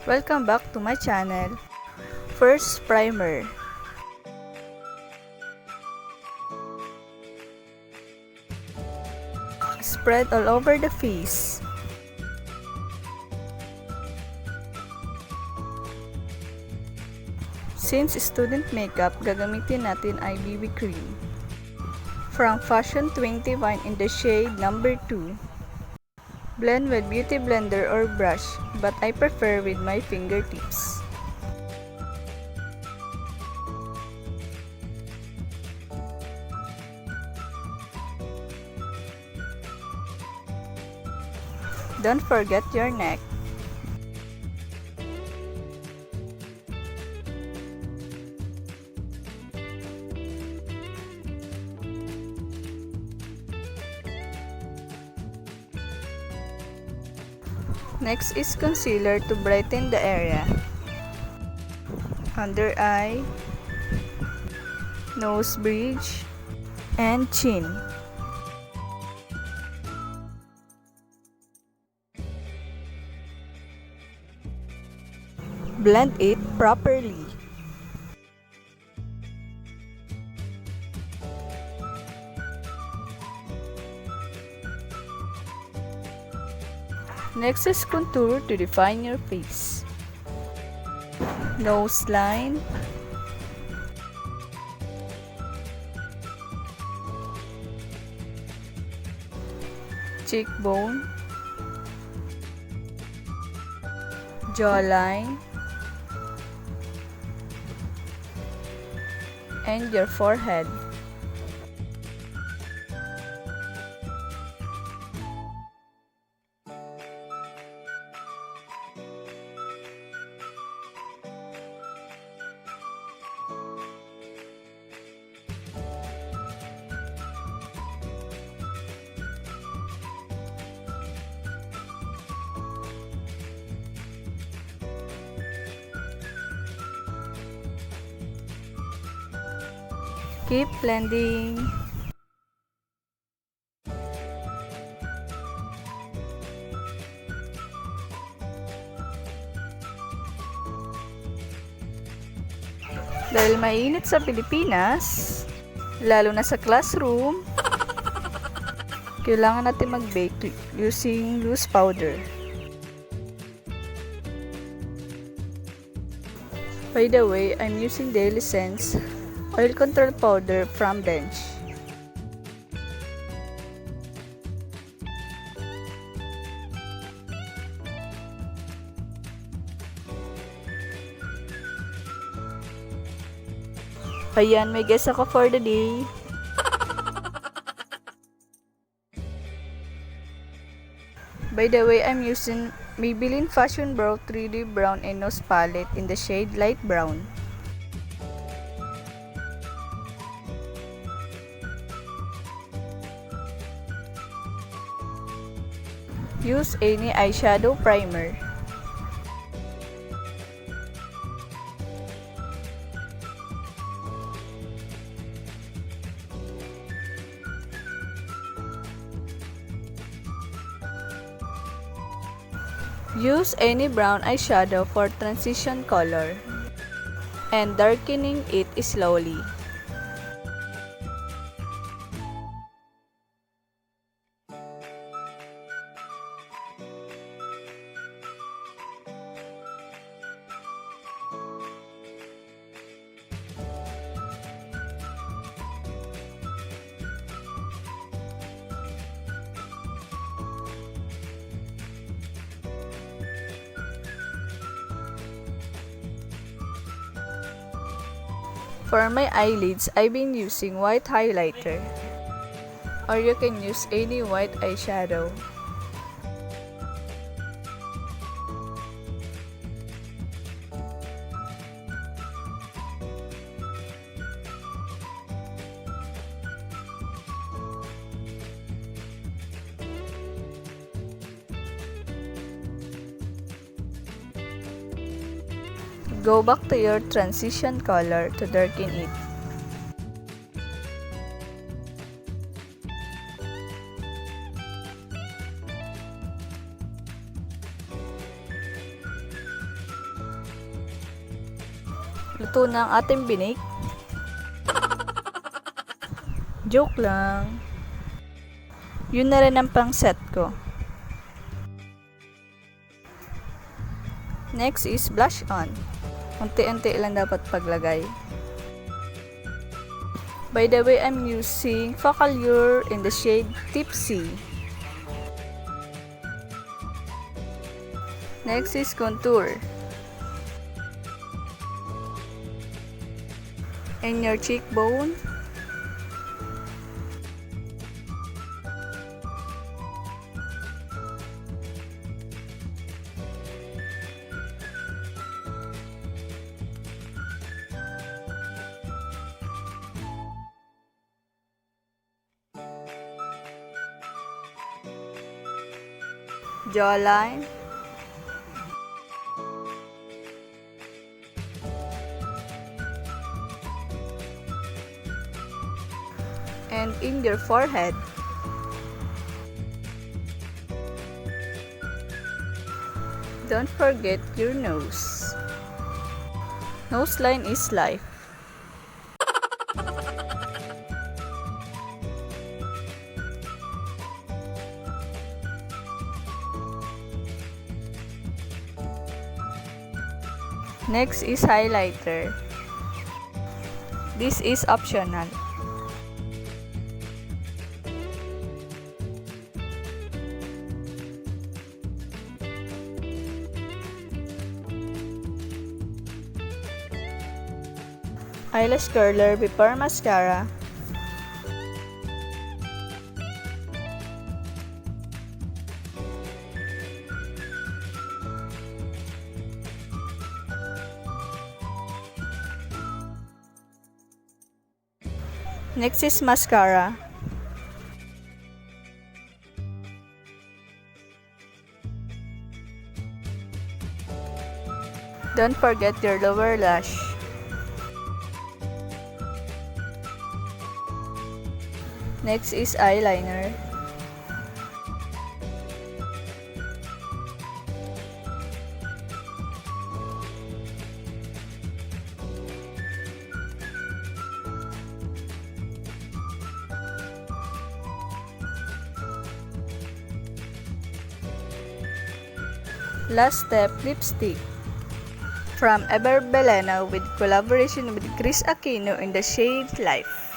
Welcome back to my channel. First, primer. Spread all over the face. Since student makeup, gagamitin natin ay BB cream. From Fashion 21 in the shade number 2. Blend with beauty blender or brush, but I prefer with my fingertips. Don't forget your neck. Next is concealer to brighten the area. Under eye, nose bridge, and chin. Blend it properly. Next is contour to define your face. Nose line, cheekbone, jawline, and your forehead. Keep blending. Dahil mainit sa Pilipinas, lalo na sa classroom, kailangan natin mag-bake using loose powder. By the way, I'm using Daily Sense Oil Control Powder from Bench. Ayan, may guess ako for the day. By the way, I'm using Maybelline Fashion Brow 3D Brown and Nose Palette in the shade Light Brown. Use any eyeshadow primer. Use any brown eyeshadow for transition color and darkening it slowly. For my eyelids, I've been using white highlighter, or you can use any white eyeshadow. Go back to your transition color to darken it. Luto na ang ating binik. Joke lang. Yun na rin ang pang set ko. Next is blush on. Unti-unti lang dapat paglagay. By the way, I'm using Focallure in the shade Tipsy. Next is contour. In your cheekbone. Jawline. And in your forehead. Don't forget your nose. Nose line is life. Next is highlighter. This is optional. Eyelash curler before mascara. Next is mascara. Don't forget your lower lash. Next is eyeliner. Last step, lipstick. From Ever Belena with collaboration with Chris Aquino in the shade Life.